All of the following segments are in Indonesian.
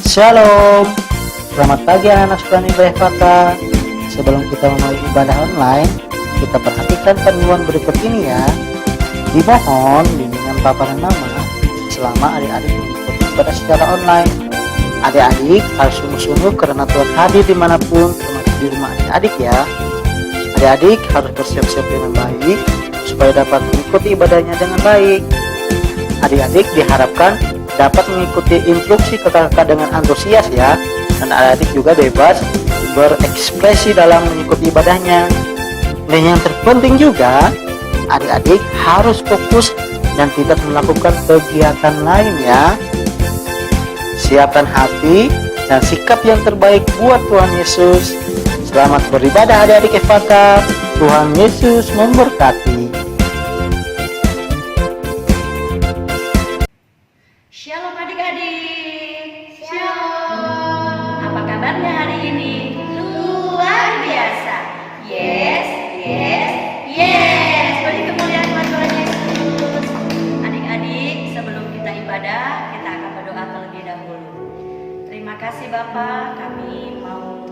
Shalom, selamat pagi anak-anak sekolah FK. Sebelum kita memulai ibadah online, kita perhatikan panduan berikut ini ya. Dimohon bimbingan Papa dan Mama selama adik-adik mengikuti ibadah secara online. Adik-adik harus sungguh-sungguh karena Tuhan hadir dimanapun, termasuk di rumah adik-adik ya. Adik-adik harus bersiap-siap dengan baik supaya dapat mengikuti ibadahnya dengan baik. Adik-adik diharapkan dapat mengikuti instruksi kakak-kakak dengan antusias ya, dan adik-adik juga bebas berekspresi dalam mengikuti ibadahnya. Dan yang terpenting juga, adik-adik harus fokus dan tidak melakukan kegiatan lain ya. Siapkan hati dan sikap yang terbaik buat Tuhan Yesus. Selamat beribadah adik-adik FK. Tuhan Yesus memberkati. Shalom adik-adik. Shalom. Apa kabarnya hari ini? Luar biasa. Yes. Beri kemuliaan buat Tuhan Yesus. Adik-adik, sebelum kita ibadah, kita akan berdoa terlebih dahulu. Terima kasih Bapak, kami mau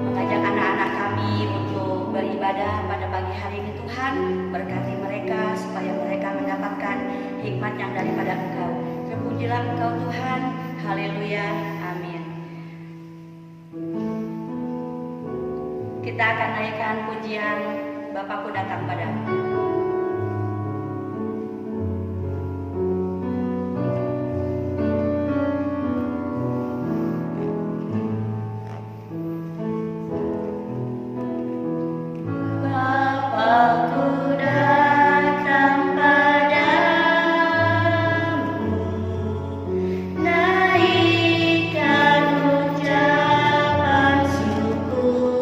mengajak anak-anak kami untuk beribadah pada pagi hari ini. Tuhan, berkati mereka supaya mereka mendapatkan hikmat yang daripada Engkau. Terpujilah Engkau Tuhan, haleluya, amin. Kita akan naikkan pujian Bapakku datang padamu. Bapakku datang padamu, naikkan ucapan syukur.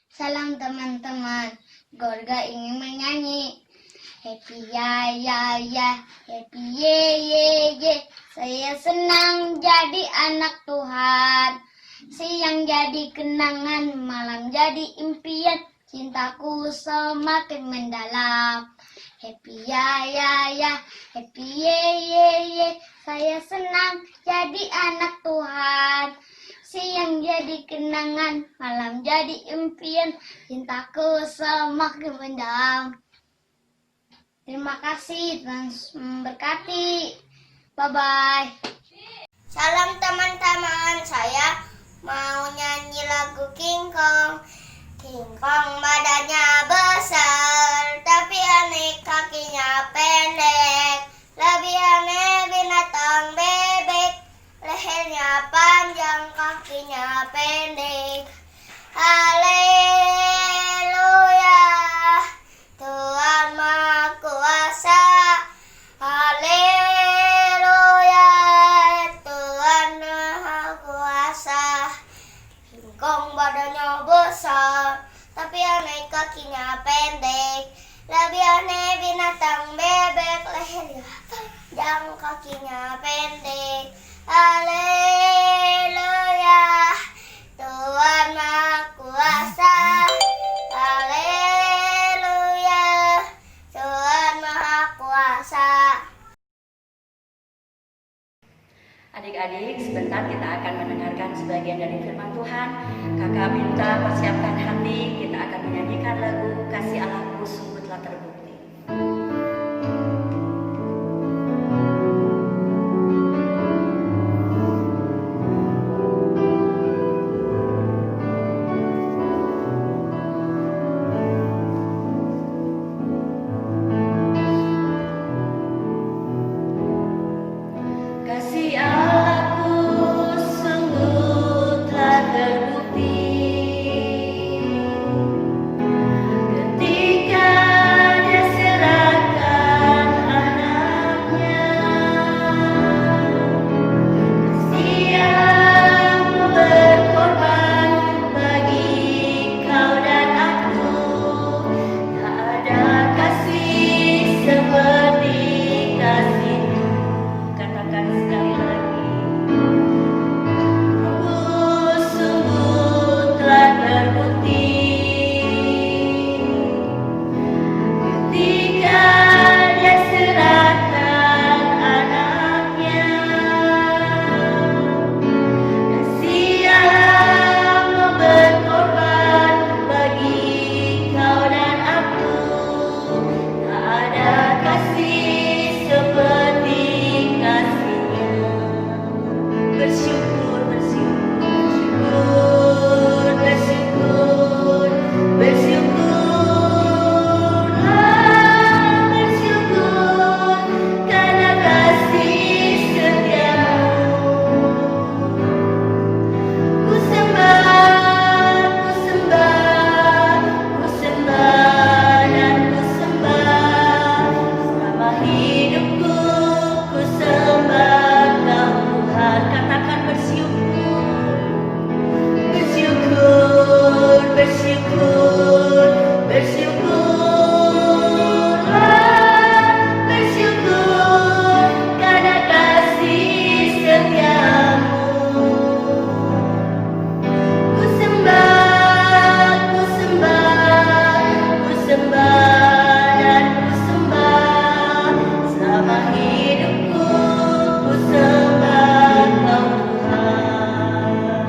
Salam teman-teman, Gorga ingin menyanyi. Happy ya ya ya, happy ye ye ye. Saya senang jadi anak Tuhan. Siang jadi kenangan, malam jadi impian. Cintaku semakin mendalam. Happy ya ya ya, happy ye ye ye. Saya senang jadi anak Tuhan. Siang jadi kenangan, malam jadi impian. Cintaku semakin mendalam. Terima kasih, Tuhan memberkati. Bye-bye. Salam teman-teman, saya mau nyanyi lagu King Kong. King Kong badannya besar, tapi aneh kakinya pendek. Lebih aneh binatang bebek, lehernya panjang, kakinya pendek. Haleluya, Tuhan Maha Kuasa. Haleluya, Tuhan Maha Kuasa. Singkong badannya besar, tapi aneh kakinya pendek. Lebih aneh binatang bebek, lehernya panjang, kakinya pendek. Haleluya, Tuhan Maha Kuasa. Haleluya, Tuhan Maha Kuasa. Adik-adik, sebentar kita akan mendengarkan sebagian dari firman Tuhan. Kakak minta persiapkan hati, kita akan menyanyikan lagu Kasih Allahku Sungguh Telah Terbukti. Kasih Allahku sungguh telah terbukti ketika Dia serahkan anaknya. Kasih yang berkorban bagi kau dan aku. Tak ada kasih seperti kasih-Mu. Katakan sekali lagi. Sungguh telah terbukti ketika Dia serahkan anaknya. Kasih yang berkorban bagi kau dan aku. Tak ada kasih seperti kasih-Nya. Bersyukur, bersyukur, bersyukur, bersyukurlah, bersyukur karena kasih setia-Mu. Ku sembah, ku sembah, ku sembah dan ku sembah. Selama hidupku ku sembah Kau Tuhan. Katakan bersyukur, bersyukur, bersyukur, bersyukurlah, bersyukur karena kasih setia-Mu. Ku sembah, ku sembah, ku sembah dan ku sembah. Selama hidupku ku sembah Kau Tuhan.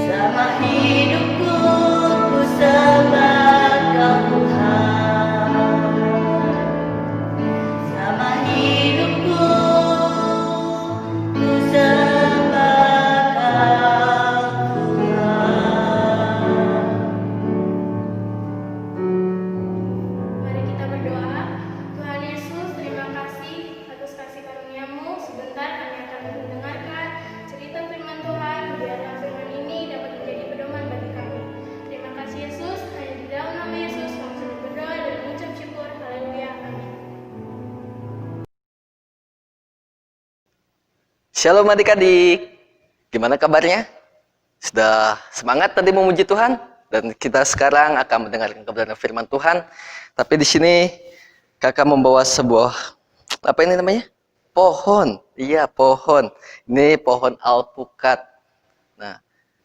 Selama hidupku ku sembah Kau Tuhan. Selama hidupku ku sembah Kau Tuhan. Mari kita berdoa. Tuhan Yesus, terima kasih atas kasih karunia-Mu. Sebentar kami akan mendengarkan cerita firman Tuhan. Biarlah firman ini dapat menjadi pedoman bagi kami. Terima kasih Yesus. Hanya di dalam nama Yesus kami sudah berdoa dan mengucap syukur. Haleluya. Amin. Shalom adik-adik, gimana kabarnya? Sudah semangat tadi memuji Tuhan? Dan kita sekarang akan mendengarkan kebenaran firman Tuhan. Tapi di sini kakak membawa sebuah, apa ini namanya? Pohon. Iya, pohon. Ini pohon alpukat. Nah,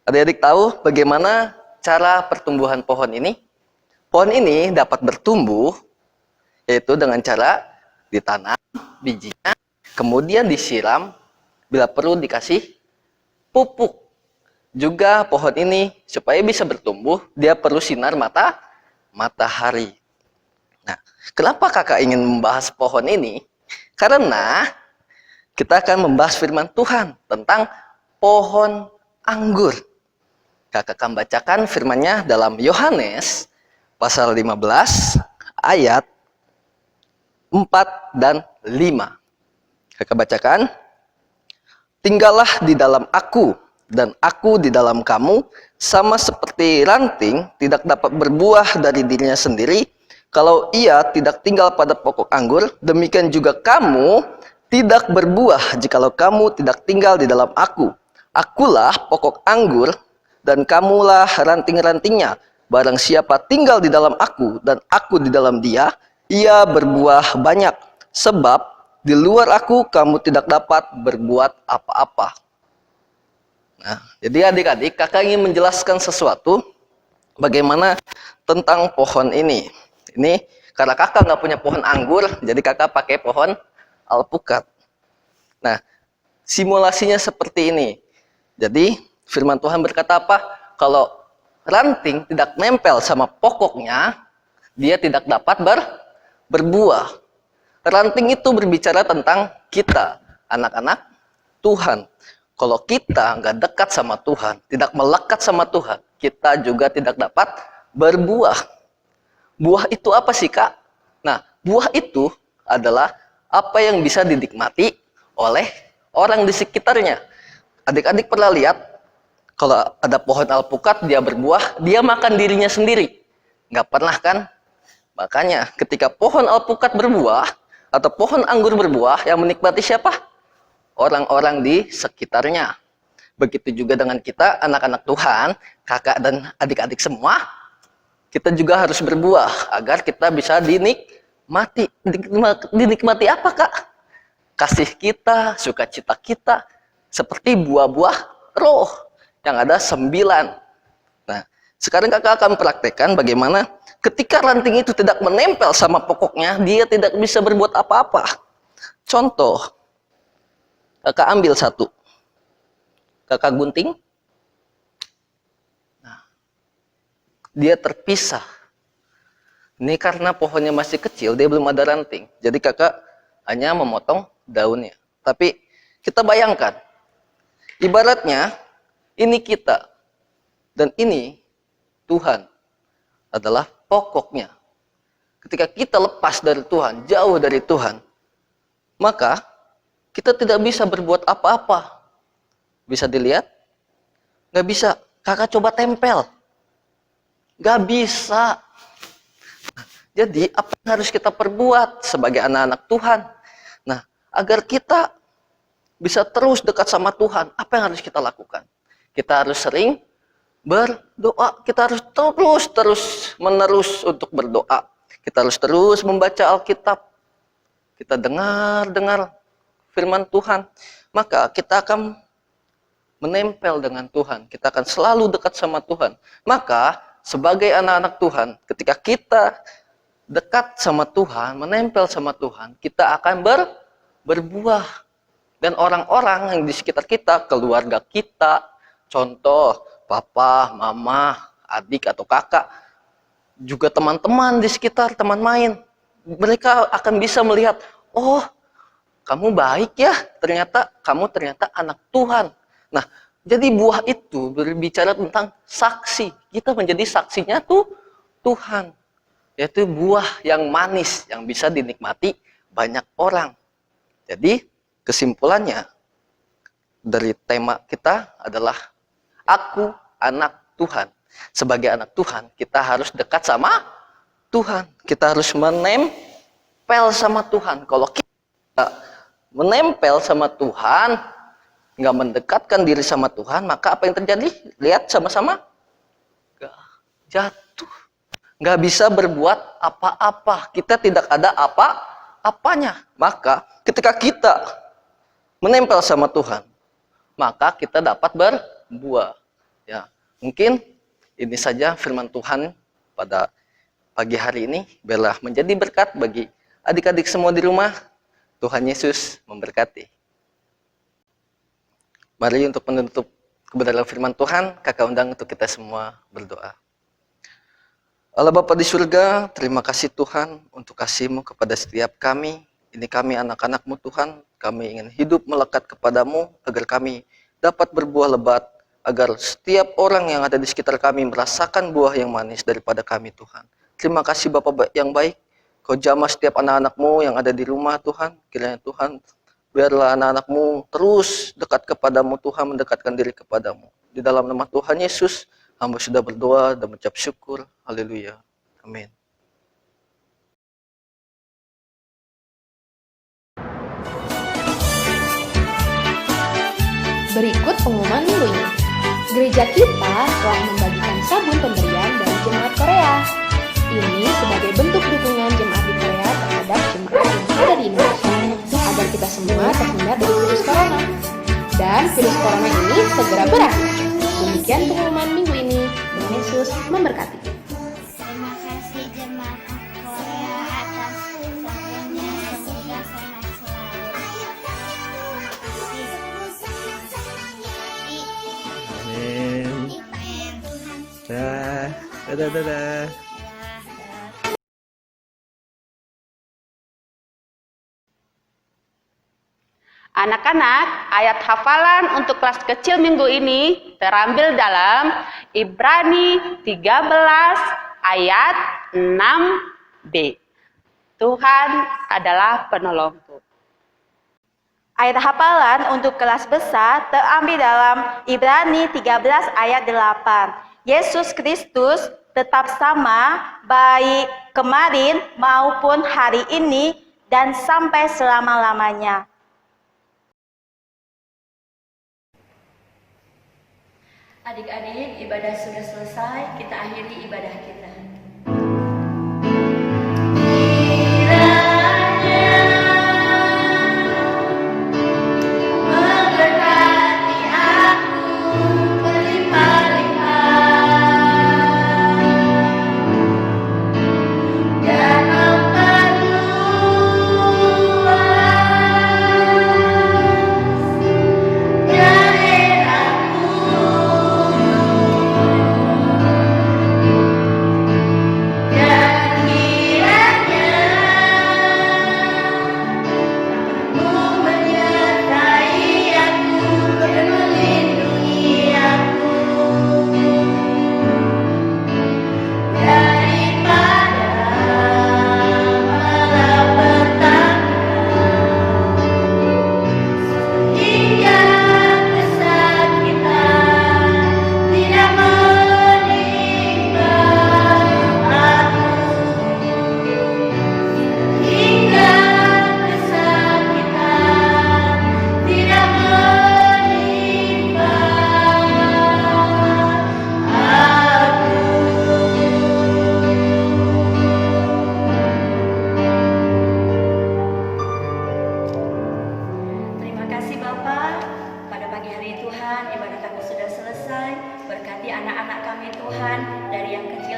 adik-adik tahu bagaimana cara pertumbuhan pohon ini? Pohon ini dapat bertumbuh yaitu dengan cara ditanam bijinya, kemudian disiram, bila perlu dikasih pupuk. Juga pohon ini supaya bisa bertumbuh, dia perlu sinar matahari. Nah, kenapa kakak ingin membahas pohon ini? Karena kita akan membahas firman Tuhan tentang pohon anggur. Kakak akan bacakan firman-Nya dalam Yohanes pasal 15 ayat 4 dan 5. Kakak bacakan. Tinggallah di dalam aku dan aku di dalam kamu, sama seperti ranting tidak dapat berbuah dari dirinya sendiri kalau ia tidak tinggal pada pokok anggur, demikian juga kamu tidak berbuah jikalau kamu tidak tinggal di dalam aku. Akulah pokok anggur dan kamulah ranting-rantingnya. Barang siapa tinggal di dalam aku dan aku di dalam dia, ia berbuah banyak. Sebab di luar aku kamu tidak dapat berbuat apa-apa. Nah, jadi adik-adik, kakak ingin menjelaskan sesuatu bagaimana tentang pohon ini. Ini karena kakak nggak punya pohon anggur, jadi kakak pakai pohon alpukat. Nah, simulasinya seperti ini. Jadi, firman Tuhan berkata apa? Kalau ranting tidak nempel sama pokoknya, dia tidak dapat berbuah. Ranting itu berbicara tentang kita, anak-anak Tuhan. Kalau kita nggak dekat sama Tuhan, tidak melekat sama Tuhan, kita juga tidak dapat berbuah. Buah itu apa sih, Kak? Nah, buah itu adalah apa yang bisa dinikmati oleh orang di sekitarnya. Adik-adik pernah lihat, kalau ada pohon alpukat, dia berbuah, dia makan dirinya sendiri. Nggak pernah kan? Makanya ketika pohon alpukat berbuah, atau pohon anggur berbuah, yang menikmati siapa? Orang-orang di sekitarnya. Begitu juga dengan kita, anak-anak Tuhan, kakak dan adik-adik semua, kita juga harus berbuah, agar kita bisa dinikmati. Dinikmati apa, Kak? Kasih kita, sukacita kita, seperti buah-buah roh, yang ada 9. Nah, sekarang kakak akan praktekkan bagaimana ketika ranting itu tidak menempel sama pokoknya, dia tidak bisa berbuat apa-apa. Contoh, kakak ambil satu, kakak gunting, nah, dia terpisah. Ini karena pohonnya masih kecil, dia belum ada ranting. Jadi kakak hanya memotong daunnya. Tapi kita bayangkan, ibaratnya ini kita dan ini Tuhan adalah pokoknya. Ketika kita lepas dari Tuhan, jauh dari Tuhan, maka kita tidak bisa berbuat apa-apa. Bisa dilihat? Nggak bisa. Kakak coba tempel. Nggak bisa. Jadi apa yang harus kita perbuat sebagai anak-anak Tuhan? Nah, agar kita bisa terus dekat sama Tuhan, apa yang harus kita lakukan? Kita harus sering berdoa. Kita harus terus menerus untuk berdoa. Kita harus terus membaca Alkitab. Kita dengar firman Tuhan. Maka kita akan menempel dengan Tuhan. Kita akan selalu dekat sama Tuhan. Maka sebagai anak-anak Tuhan, ketika kita dekat sama Tuhan, menempel sama Tuhan, kita akan berbuah. Dan orang-orang yang di sekitar kita, keluarga kita, contoh papa, mama, adik atau kakak, juga teman-teman di sekitar, teman main, mereka akan bisa melihat, oh, kamu baik ya, kamu ternyata anak Tuhan. Nah, jadi buah itu berbicara tentang saksi. Kita menjadi saksinya Tuhan. Yaitu buah yang manis, yang bisa dinikmati banyak orang. Jadi, kesimpulannya dari tema kita adalah aku anak Tuhan. Sebagai anak Tuhan, kita harus dekat sama Tuhan. Kita harus menempel sama Tuhan. Kalau kita menempel sama Tuhan, nggak mendekatkan diri sama Tuhan, maka apa yang terjadi? Lihat sama-sama, jatuh. Nggak bisa berbuat apa-apa. Kita tidak ada apa-apanya. Maka ketika kita menempel sama Tuhan, maka kita dapat berbuah. Ya, mungkin ini saja firman Tuhan pada pagi hari ini. Biarlah menjadi berkat bagi adik-adik semua di rumah. Tuhan Yesus memberkati. Mari untuk menutup kebenaran firman Tuhan, kakak undang untuk kita semua berdoa. Allah Bapa di surga, terima kasih Tuhan untuk kasih-Mu kepada setiap kami. Ini kami anak-anak-Mu Tuhan, kami ingin hidup melekat kepadamu agar kami dapat berbuah lebat, agar setiap orang yang ada di sekitar kami merasakan buah yang manis daripada kami Tuhan. Terima kasih Bapa yang baik, Kau jamah setiap anak-anak-Mu yang ada di rumah Tuhan. Kiranya Tuhan, biarlah anak-anak-Mu terus dekat kepadamu Tuhan, mendekatkan diri kepadamu. Di dalam nama Tuhan Yesus, hamba sudah berdoa dan mengucap syukur. Haleluya. Amin. Berikut pengumuman minggunya. Gereja kita telah membagikan sabun pemberian dari jemaat Korea. Ini sebagai bentuk dukungan jemaat di Korea terhadap jemaat yang ada di Indonesia, agar kita semua terhindar dari virus corona. Dan virus corona ini segera berakhir. Demikian pengumuman minggu ini. Tuhan Yesus memberkati. Terima kasih jemaat Korea atas sabunnya, semoga sehat selalu. Amin. Dadah. Anak-anak, ayat hafalan untuk kelas kecil minggu ini terambil dalam Ibrani 13 ayat 6b. Tuhan adalah penolongku. Ayat hafalan untuk kelas besar terambil dalam Ibrani 13 ayat 8. Yesus Kristus tetap sama baik kemarin maupun hari ini dan sampai selama-lamanya. Adik-adik, ibadah sudah selesai, kita akhiri ibadah kita.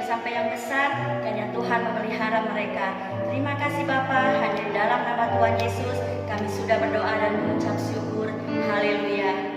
sampai yang besar, kiranya Tuhan memelihara mereka. Terima kasih Bapa, hanya di dalam nama Tuhan Yesus kami sudah berdoa dan mengucap syukur. Haleluya.